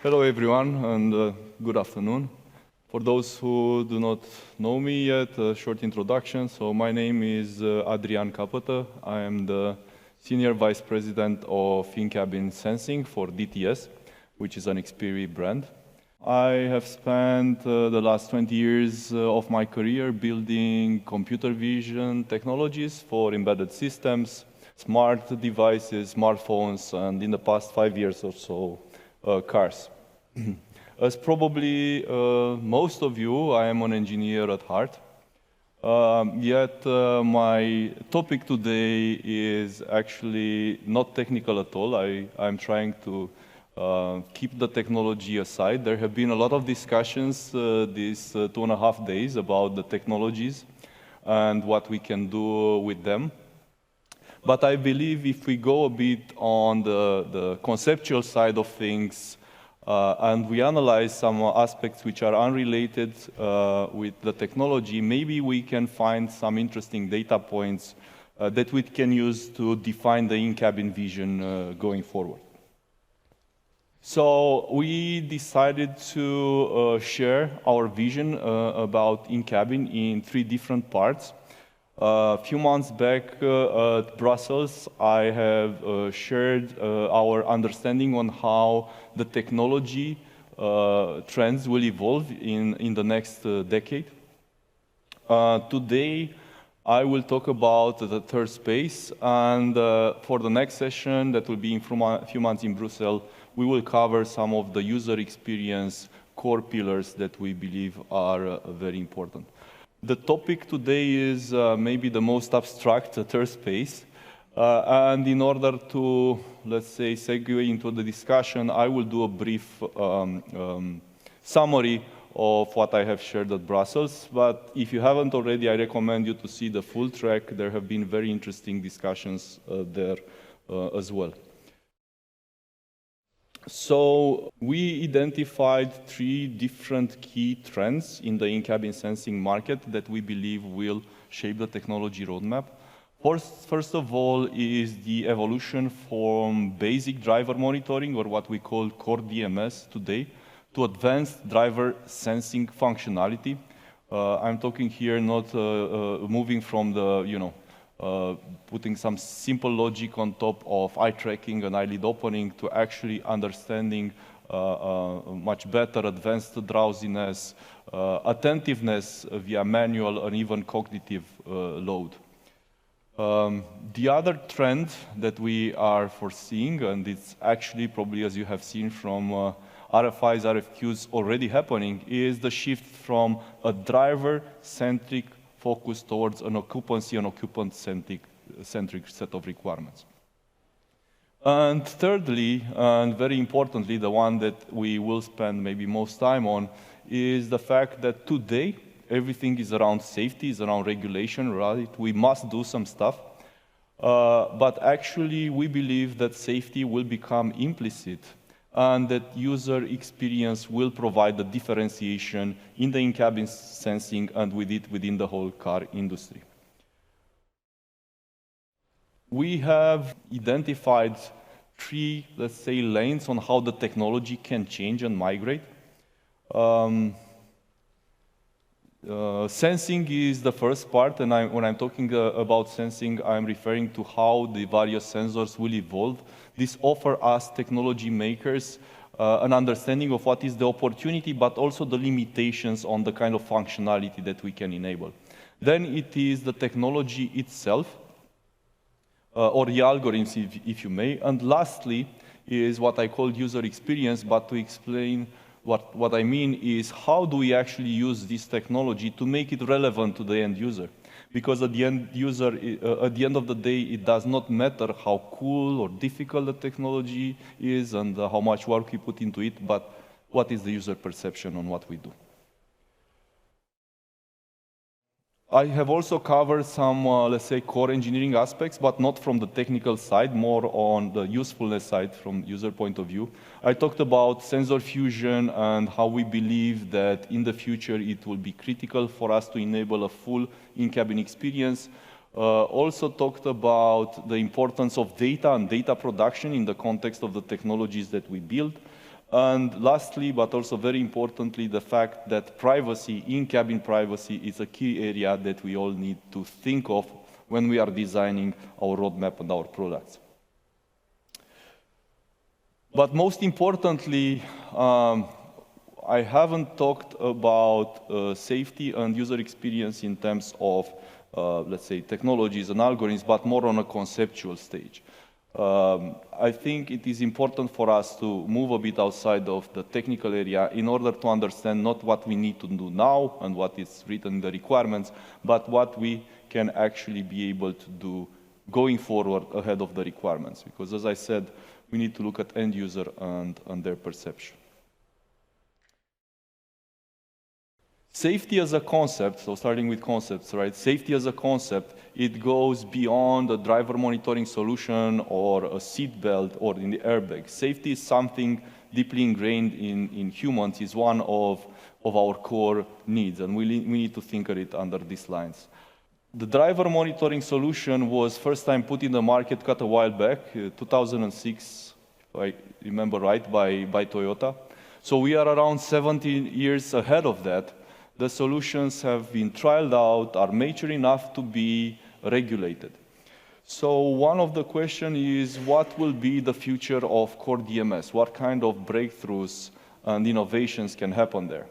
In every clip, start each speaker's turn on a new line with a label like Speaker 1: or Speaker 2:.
Speaker 1: Hello, everyone, and good afternoon. For those who do not know me yet, a short introduction. So my name is Adrian Capătă. I am the Senior Vice President of InCabin Sensing for DTS, which is an Xperi brand. I have spent the last 20 years of my career building computer vision technologies for embedded systems, smart devices, smartphones, and in the past 5 years or so, cars. As probably most of you, I am an engineer at heart. Yet my topic today is actually not technical at all. I'm trying to keep the technology aside. There have been a lot of discussions these 2.5 days about the technologies and what we can do with them. But I believe if we go a bit on the conceptual side of things, and we analyze some aspects which are unrelated with the technology, maybe we can find some interesting data points that we can use to define the in-cabin vision going forward. So we decided to share our vision about in-cabin in 3 different parts. A few months back at Brussels, I have shared our understanding on how the technology trends will evolve in the next decade. Today, I will talk about the third space, and for the next session that will be in a few months in Brussels, we will cover some of the user experience core pillars that we believe are very important. The topic today is maybe the most abstract, the third space. And in order to, let's say, segue into the discussion, I will do a brief summary of what I have shared at Brussels. But if you haven't already, I recommend you to see the full track. There have been very interesting discussions there as well. So we identified 3 different key trends in the in-cabin sensing market that we believe will shape the technology roadmap. First of all is the evolution from basic driver monitoring, or what we call core DMS today, to advanced driver sensing functionality. I'm talking here not moving from the, putting some simple logic on top of eye tracking and eyelid opening to actually understanding much better advanced drowsiness, attentiveness via manual and even cognitive load. The other trend that we are foreseeing, and it's actually probably, as you have seen from RFIs, RFQs already happening, is the shift from a driver-centric focus towards an occupancy and occupant-centric set of requirements. And thirdly, and very importantly, the one that we will spend maybe most time on, is the fact that today, everything is around safety, is around regulation, right? We must do some stuff. But actually, we believe that safety will become implicit and that user experience will provide the differentiation in the in-cabin sensing and with it within the whole car industry. We have identified 3, let's say, lanes on how the technology can change and migrate. Sensing is the first part, and when I'm talking about sensing, I'm referring to how the various sensors will evolve. This offers us technology makers an understanding of what is the opportunity, but also the limitations on the kind of functionality that we can enable. Then it is the technology itself, or the algorithms, if you may. And lastly is what I call user experience, but to explain what I mean is how do we actually use this technology to make it relevant to the end user? Because at the end of the day, it does not matter how cool or difficult the technology is and how much work we put into it, but what is the user perception on what we do. I have also covered some, let's say, core engineering aspects, but not from the technical side, more on the usefulness side from user point of view. I talked about sensor fusion and how we believe that in the future it will be critical for us to enable a full in-cabin experience. Also talked about the importance of data and data production in the context of the technologies that we build. And lastly, but also very importantly, the fact that privacy, in-cabin privacy, is a key area that we all need to think of when we are designing our roadmap and our products. But most importantly, I haven't talked about safety and user experience in terms of, let's say, technologies and algorithms, but more on a conceptual stage. I think it is important for us to move a bit outside of the technical area in order to understand not what we need to do now and what is written in the requirements, but what we can actually be able to do going forward ahead of the requirements. Because as I said, we need to look at end user and their perception. Safety as a concept, so starting with concepts, right? Safety as a concept, it goes beyond a driver monitoring solution or a seat belt or in the airbag. Safety is something deeply ingrained in humans, is one of our core needs, and we need to think of it under these lines. The driver monitoring solution was first time put in the market quite a while back, 2006, if I remember right, by Toyota. So we are around 17 years ahead of that. The solutions have been trialed out, are mature enough to be regulated. So one of the questions is, what will be the future of core DMS? What kind of breakthroughs and innovations can happen there?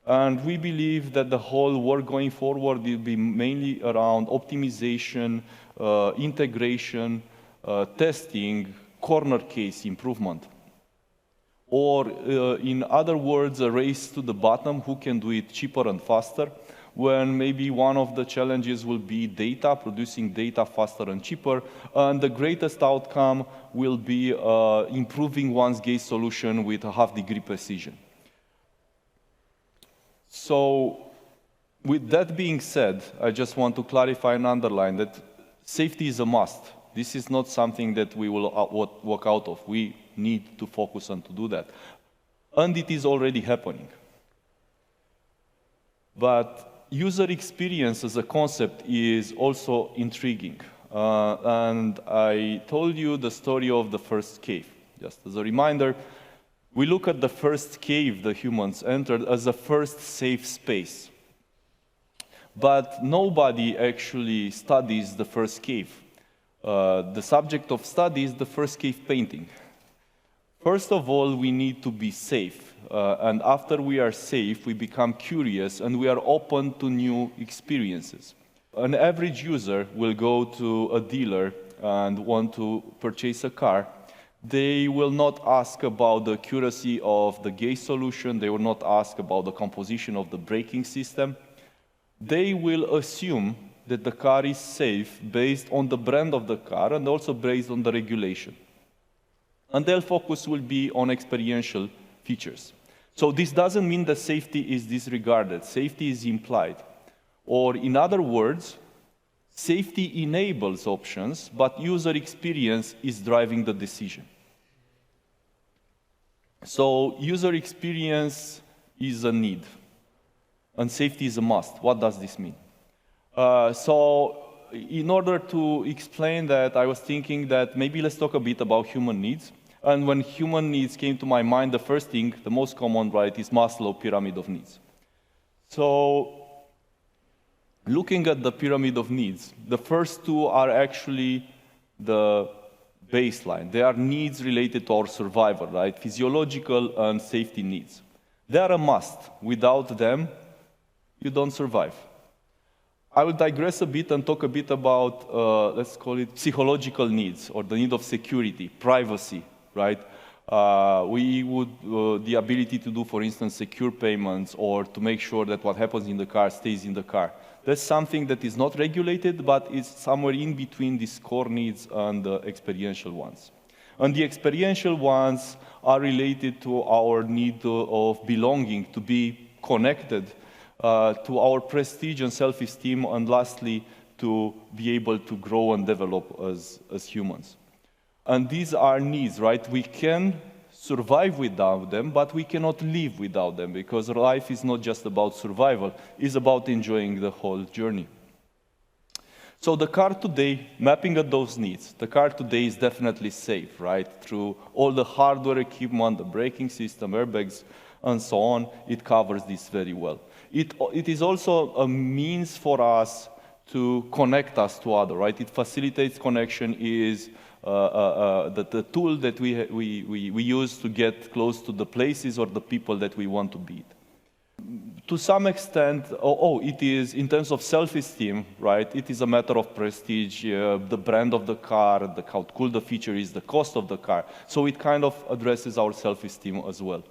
Speaker 1: And we believe that the whole work going forward will be mainly around optimization, integration, testing, corner case improvement. Or in other words, a race to the bottom, who can do it cheaper and faster, when maybe one of the challenges will be data, producing data faster and cheaper, and the greatest outcome will be improving one's gauge solution with a half-degree precision. So with that being said, I just want to clarify and underline that safety is a must. This is not something that we will walk out of. We need to focus on to do that. And it is already happening. But user experience as a concept is also intriguing. And I told you the story of the first cave. Just as a reminder, we look at the first cave the humans entered as a first safe space. But nobody actually studies the first cave. The subject of study is the first cave painting. First of all, we need to be safe. And after we are safe, we become curious and we are open to new experiences. An average user will go to a dealer and want to purchase a car. They will not ask about the accuracy of the gauge solution. They will not ask about the composition of the braking system. They will assume that the car is safe based on the brand of the car and also based on the regulation. And their focus will be on experiential features. So this doesn't mean that safety is disregarded. Safety is implied. Or in other words, safety enables options, but user experience is driving the decision. So user experience is a need, and safety is a must. What does this mean? So in order to explain that, I was thinking that maybe let's talk a bit about human needs. And when human needs came to my mind, the first thing, the most common, right, is Maslow's pyramid of needs. So looking at the pyramid of needs, the first two are actually the baseline. They are needs related to our survival, right? Physiological and safety needs. They are a must. Without them, you don't survive. I will digress a bit and talk a bit about, let's call it psychological needs, or the need of security, privacy, right? The ability to do, for instance, secure payments, or to make sure that what happens in the car stays in the car. That's something that is not regulated, but is somewhere in between these core needs and the experiential ones. And the experiential ones are related to our need of belonging, to be connected, to our prestige and self-esteem, and lastly, to be able to grow and develop as humans. And these are needs, right? We can survive without them, but we cannot live without them, because life is not just about survival, it's about enjoying the whole journey. So the car today, mapping at those needs, the car today is definitely safe, right? Through all the hardware equipment, the braking system, airbags, and so on, it covers this very well. It is also a means for us to connect us to others, right? It facilitates connection, is the tool that we use to get close to the places or the people that we want to be. To some extent, it is, in terms of self-esteem, right, it is a matter of prestige, the brand of the car, how cool the feature is, the cost of the car. So it kind of addresses our self-esteem as well.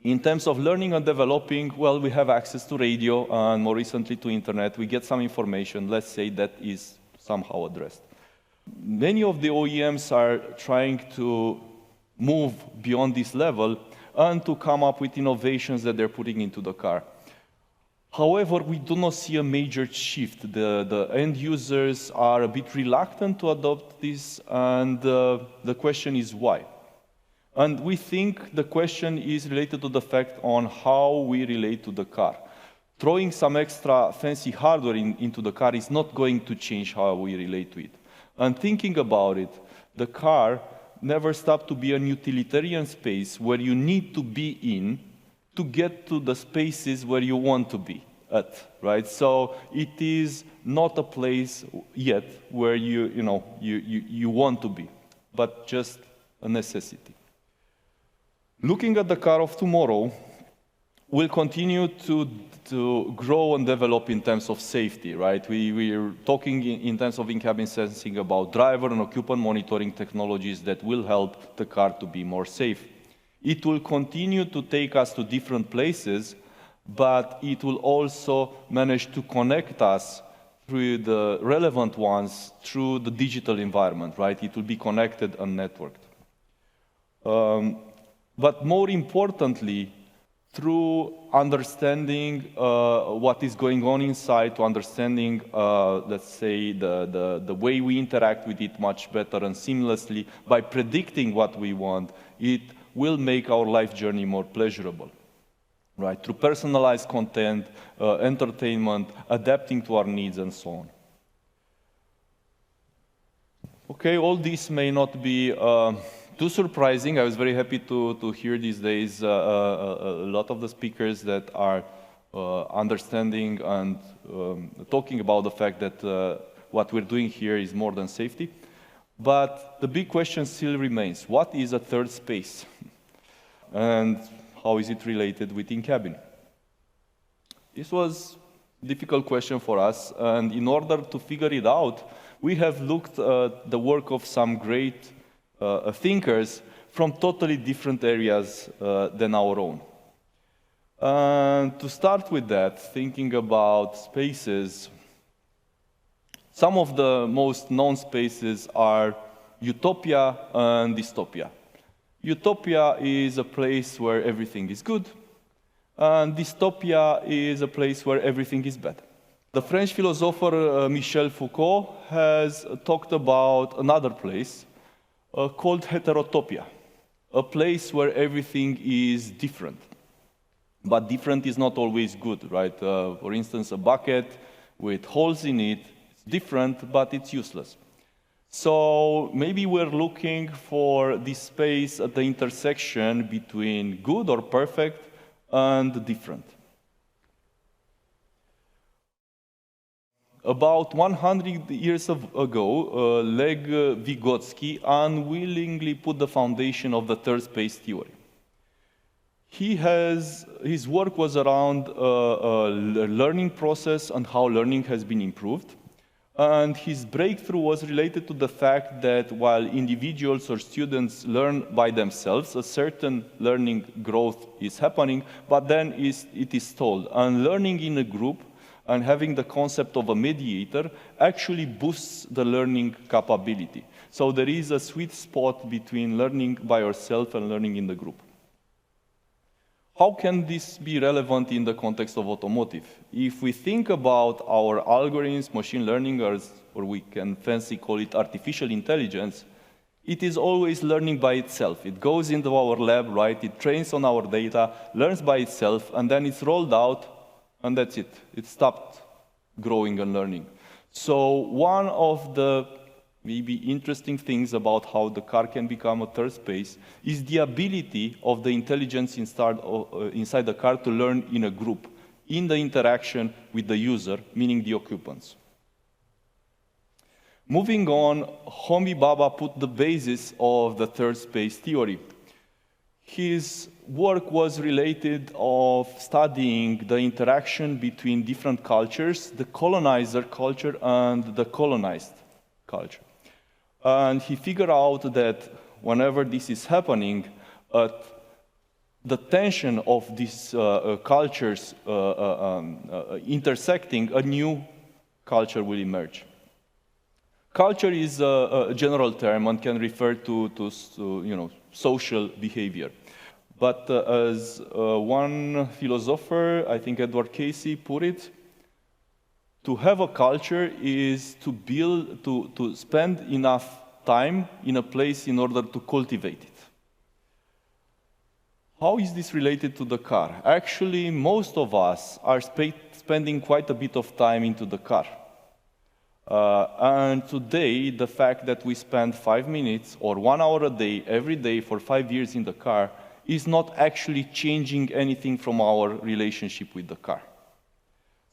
Speaker 1: In terms of learning and developing, well, we have access to radio and more recently to internet. We get some information, let's say that is somehow addressed. Many of the OEMs are trying to move beyond this level and to come up with innovations that they're putting into the car. However, we do not see a major shift. The end users are a bit reluctant to adopt this, and the question is why. And we think the question is related to the fact on how we relate to the car. Throwing some extra fancy hardware into the car is not going to change how we relate to it. And thinking about it, the car never stopped to be an utilitarian space where you need to be in to get to the spaces where you want to be at, right? So it is not a place yet where you want to be, but just a necessity. Looking at the car of tomorrow, we'll continue to grow and develop in terms of safety, right? We are talking in terms of in-cabin sensing about driver and occupant monitoring technologies that will help the car to be more safe. It will continue to take us to different places, but it will also manage to connect us through the relevant ones through the digital environment, right? It will be connected and networked. But more importantly, through understanding what is going on inside, to understanding, let's say, the way we interact with it much better and seamlessly, by predicting what we want, it will make our life journey more pleasurable, right? Through personalized content, entertainment, adapting to our needs, and so on. Okay, all this may not be too surprising. I was very happy to hear these days a lot of the speakers that are understanding and talking about the fact that what we're doing here is more than safety. But the big question still remains, what is a third space? And how is it related with in-cabin? This was a difficult question for us, and in order to figure it out, we have looked at the work of some great thinkers from totally different areas than our own. And to start with that, thinking about spaces, some of the most known spaces are utopia and dystopia. Utopia is a place where everything is good, and dystopia is a place where everything is bad. The French philosopher Michel Foucault has talked about another place called heterotopia, a place where everything is different. But different is not always good, right? For instance, a bucket with holes in it, it's different, but it's useless. So maybe we're looking for this space at the intersection between good or perfect and different. About 100 years ago, Leg Vygotsky unwillingly put the foundation of the third space theory. His work was around a learning process and how learning has been improved. And his breakthrough was related to the fact that while individuals or students learn by themselves, a certain learning growth is happening, but then it is stalled. And learning in a group and having the concept of a mediator actually boosts the learning capability. So there is a sweet spot between learning by yourself and learning in the group. How can this be relevant in the context of automotive? If we think about our algorithms, machine learning, or we can fancy call it artificial intelligence, it is always learning by itself. It goes into our lab, right? It trains on our data, learns by itself, and then it's rolled out, and that's it. It stopped growing and learning. So one of the maybe interesting things about how the car can become a third space is the ability of the intelligence inside the car to learn in a group, in the interaction with the user, meaning the occupants. Moving on, Homi Bhabha put the basis of the third space theory. His work was related of studying the interaction between different cultures, the colonizer culture and the colonized culture. And he figured out that whenever this is happening, the tension of these cultures intersecting, a new culture will emerge. Culture is a general term and can refer to social behavior. But as one philosopher, I think Edward Casey, put it, to have a culture is to build, to spend enough time in a place in order to cultivate it. How is this related to the car? Actually, most of us are spending quite a bit of time into the car. And today, the fact that we spend 5 minutes or 1 hour a day, every day for 5 years in the car, is not actually changing anything from our relationship with the car.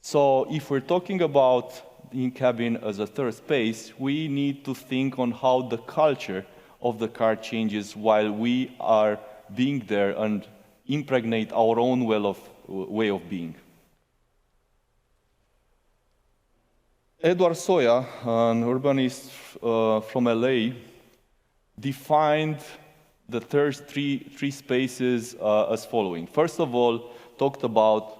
Speaker 1: So if we're talking about in-cabin as a third space, we need to think on how the culture of the car changes while we are being there and impregnate our own way of being. Edward Soya, an urbanist from LA, defined the third three spaces as following. First of all, talked about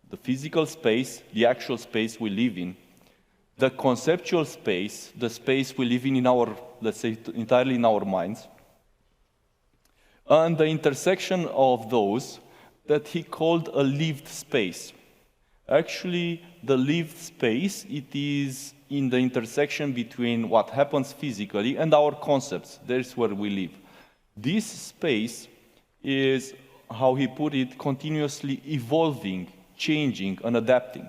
Speaker 1: the physical space, the actual space we live in, the conceptual space, the space we live in our, let's say, entirely in our minds, and the intersection of those that he called a lived space. Actually, the lived space, it is in the intersection between what happens physically and our concepts. That's where we live. This space is, how he put it, continuously evolving, changing, and adapting.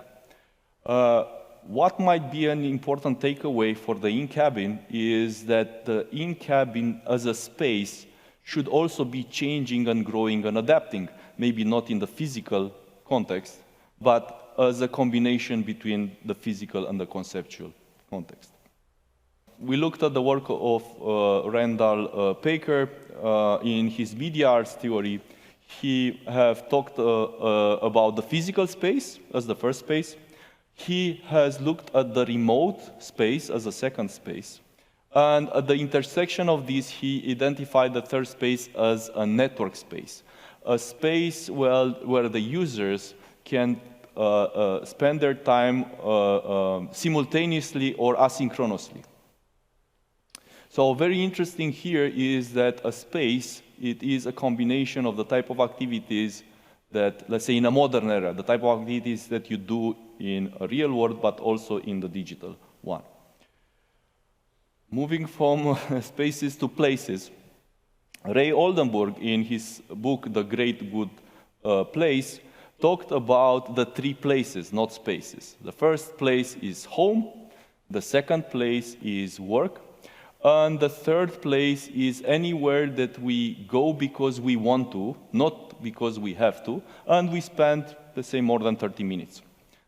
Speaker 1: What might be an important takeaway for the in-cabin is that the in-cabin as a space should also be changing and growing and adapting, maybe not in the physical context, but as a combination between the physical and the conceptual context. We looked at the work of Randall Paker in his media arts theory. He have talked about the physical space as the first space. He has looked at the remote space as a second space. And at the intersection of these, he identified the third space as a network space, a space where the users can spend their time simultaneously or asynchronously. So very interesting here is that a space, it is a combination of the type of activities that, let's say in a modern era, the type of activities that you do in a real world, but also in the digital one. Moving from spaces to places, Ray Oldenburg, in his book, The Great Good Place, talked about the 3 places, not spaces. The first place is home, the second place is work, and the third place is anywhere that we go because we want to, not because we have to, and we spend, let's say, more than 30 minutes.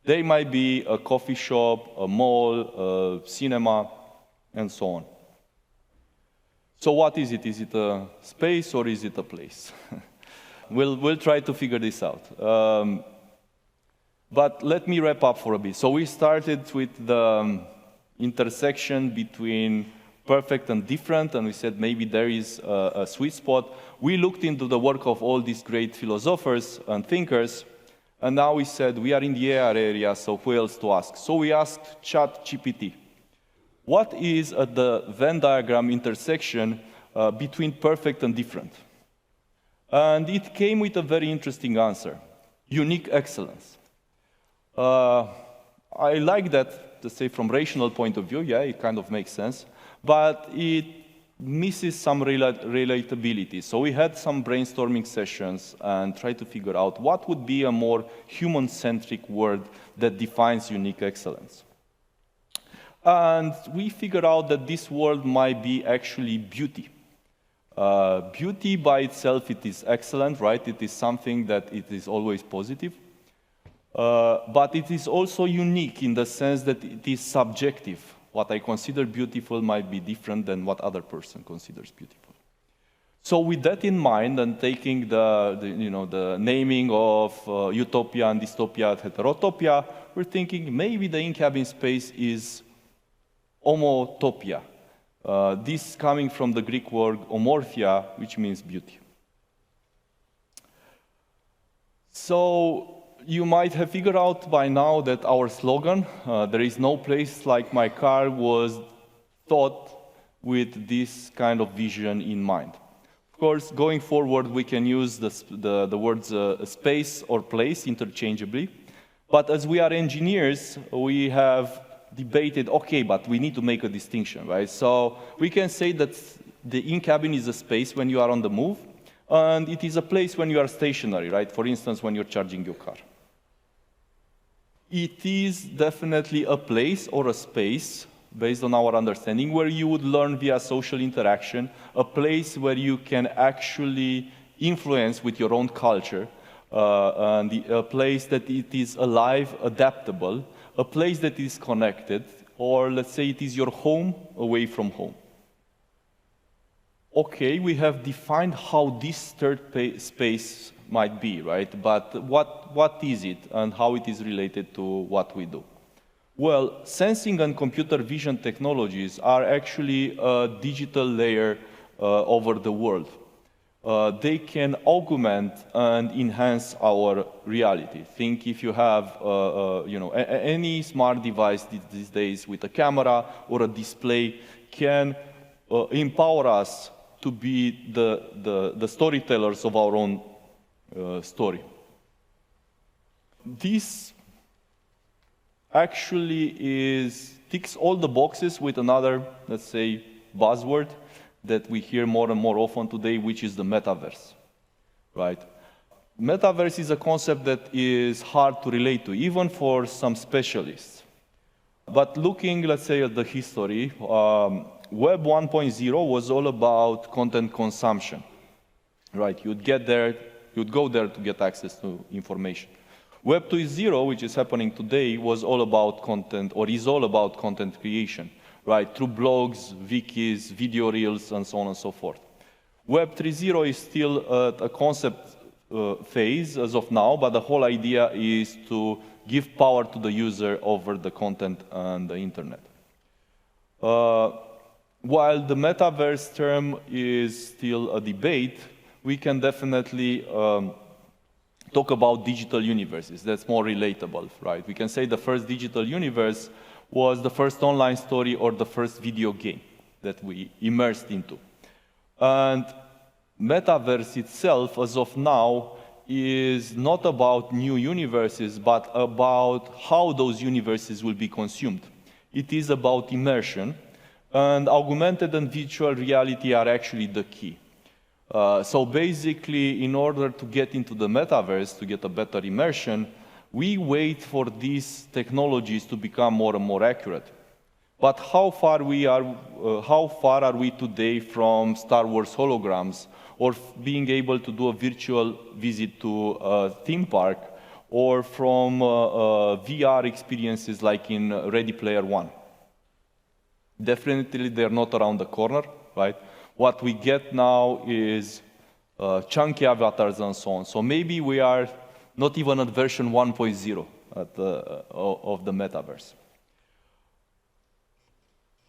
Speaker 1: They might be a coffee shop, a mall, a cinema, and so on. So what is it? Is it a space or is it a place? We'll try to figure this out. But let me wrap up for a bit. So we started with the intersection between perfect and different, and we said maybe there is a sweet spot. We looked into the work of all these great philosophers and thinkers, and now we said we are in the AR area, so who else to ask? So we asked ChatGPT. What is at the Venn diagram intersection between perfect and different? And it came with a very interesting answer: unique excellence. I like that, to say from rational point of view, yeah, it kind of makes sense, but it misses some relatability. So we had some brainstorming sessions and tried to figure out what would be a more human-centric word that defines unique excellence. And we figured out that this world might be actually beauty. Beauty by itself, it is excellent, right? It is something that it is always positive. But it is also unique in the sense that it is subjective. What I consider beautiful might be different than what other person considers beautiful. So with that in mind, and taking the naming of utopia and dystopia, heterotopia, we're thinking maybe the in-cabin space is homotopia. This coming from the Greek word homorphia, which means beauty. So you might have figured out by now that our slogan, there is no place like my car, was thought with this kind of vision in mind. Of course, going forward, we can use the words space or place interchangeably. But as we are engineers, we have debated, okay, but we need to make a distinction, right? So we can say that the in-cabin is a space when you are on the move, and it is a place when you are stationary, right? For instance, when you're charging your car. It is definitely a place or a space, based on our understanding, where you would learn via social interaction, a place where you can actually influence with your own culture, and a place that it is alive, adaptable, a place that is connected, or let's say it is your home away from home. Okay, we have defined how this third space might be, right? But what is it and how it is related to what we do? Well, sensing and computer vision technologies are actually a digital layer over the world. They can augment and enhance our reality. Think if you have any smart device these days with a camera or a display can empower us to be the storytellers of our own story. This actually ticks all the boxes with another, let's say, buzzword that we hear more and more often today, which is the metaverse, right? Metaverse is a concept that is hard to relate to, even for some specialists. But looking, let's say, at the history, Web 1.0 was all about content consumption, right? You'd go there to get access to information. Web 2.0, which is happening today, was all about content, or is all about content creation, right? Through blogs, wikis, video reels, and so on and so forth. Web 3.0 is still at a concept phase as of now, but the whole idea is to give power to the user over the content and the internet. While the metaverse term is still a debate, we can definitely talk about digital universes. That's more relatable, right? We can say the first digital universe was the first online story or the first video game that we immersed into. And metaverse itself, as of now, is not about new universes, but about how those universes will be consumed. It is about immersion, and augmented and virtual reality are actually the key. So basically, in order to get into the metaverse, to get a better immersion, we wait for these technologies to become more and more accurate. But how far are we today from Star Wars holograms, or being able to do a virtual visit to a theme park, or from VR experiences like in Ready Player One? Definitely, they're not around the corner, right? What we get now is chunky avatars and so on. So maybe we are not even at version 1.0 of the metaverse.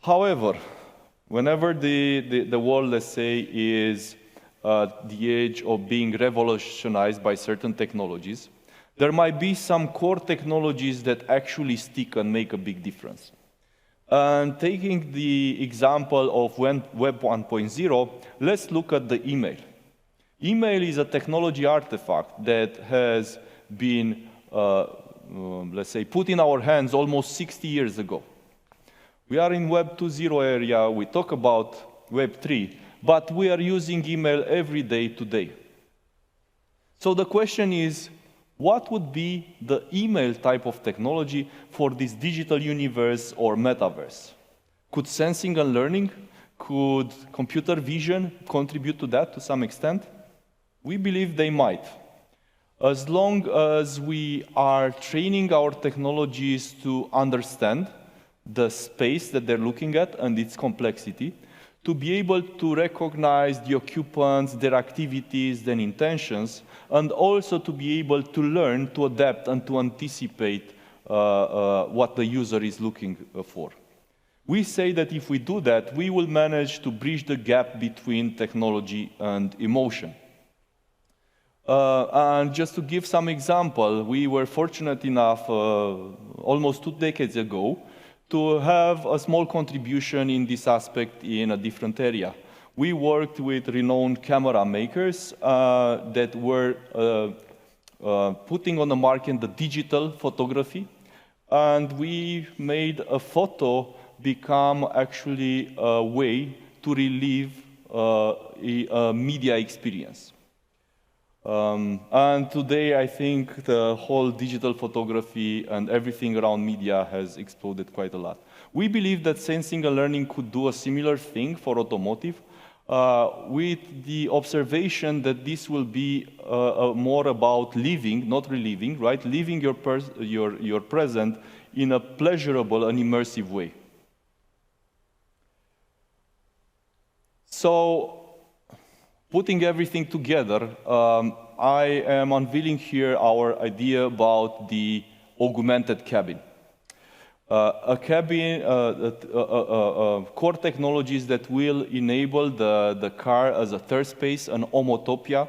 Speaker 1: However, whenever the world, let's say, is at the edge of being revolutionized by certain technologies, there might be some core technologies that actually stick and make a big difference. And taking the example of Web 1.0, let's look at the email. Email is a technology artifact that has been, let's say, put in our hands almost 60 years ago. We are in Web 2.0 area, we talk about Web 3, but we are using email every day today. So the question is, What would be the email type of technology for this digital universe or metaverse? Could sensing and learning, could computer vision contribute to that to some extent? We believe they might. As long as we are training our technologies to understand the space that they're looking at and its complexity, to be able to recognize the occupants, their activities, their intentions, and also to be able to learn, to adapt, and to anticipate what the user is looking for. We say that if we do that, we will manage to bridge the gap between technology and emotion. And just to give some example, we were fortunate enough almost 2 decades ago to have a small contribution in this aspect in a different area. We worked with renowned camera makers that were putting on the market the digital photography, and we made a photo become actually a way to relieve a media experience. And today, I think the whole digital photography and everything around media has exploded quite a lot. We believe that sensing and learning could do a similar thing for automotive, with the observation that this will be more about living, not reliving, right? Living your present in a pleasurable and immersive way. So, putting everything together, I am unveiling here our idea about the augmented cabin. Core technologies that will enable the car as a third space, an homotopia,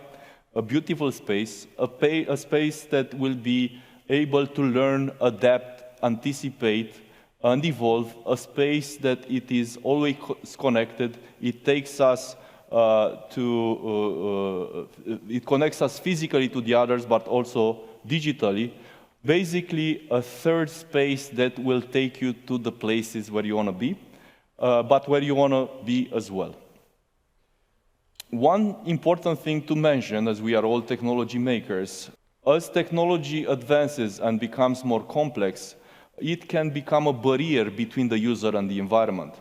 Speaker 1: a beautiful space, a space that will be able to learn, adapt, anticipate, and evolve, a space that it is always connected. It takes us it connects us physically to the others, but also digitally. Basically, a third space that will take you to the places where you want to be, but where you want to be as well. One important thing to mention, as we are all technology makers, as technology advances and becomes more complex, it can become a barrier between the user and the environment.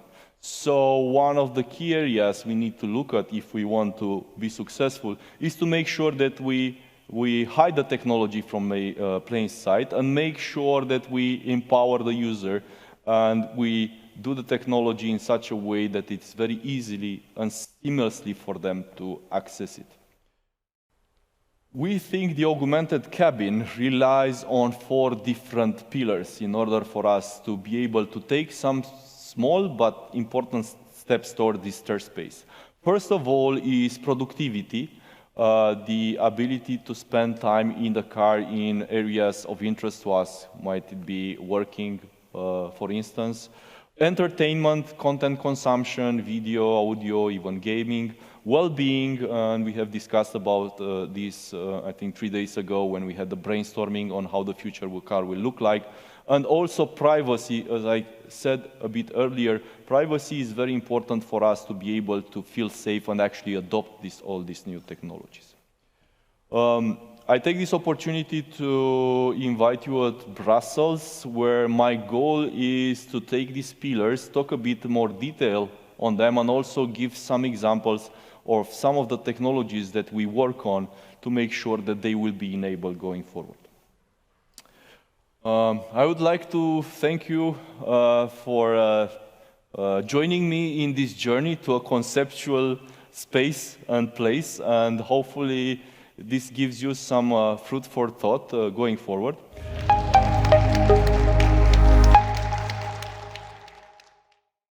Speaker 1: So one of the key areas we need to look at if we want to be successful is to make sure that we hide the technology from a plain sight and make sure that we empower the user and we do the technology in such a way that it's very easily and seamlessly for them to access it. We think the augmented cabin relies on 4 different pillars in order for us to be able to take some small but important steps toward this third space. First of all is productivity, the ability to spend time in the car in areas of interest to us. Might it be working, for instance, entertainment, content consumption, video, audio, even gaming, well-being, and we have discussed about this, I think 3 days ago when we had the brainstorming on how the future car will look like. And also privacy, as I said a bit earlier, privacy is very important for us to be able to feel safe and actually adopt all these new technologies. I take this opportunity to invite you at Brussels, where my goal is to take these pillars, talk a bit more detail on them, and also give some examples of some of the technologies that we work on to make sure that they will be enabled going forward. I would like to thank you for joining me in this journey to a conceptual space and place, and hopefully this gives you some food for thought going forward.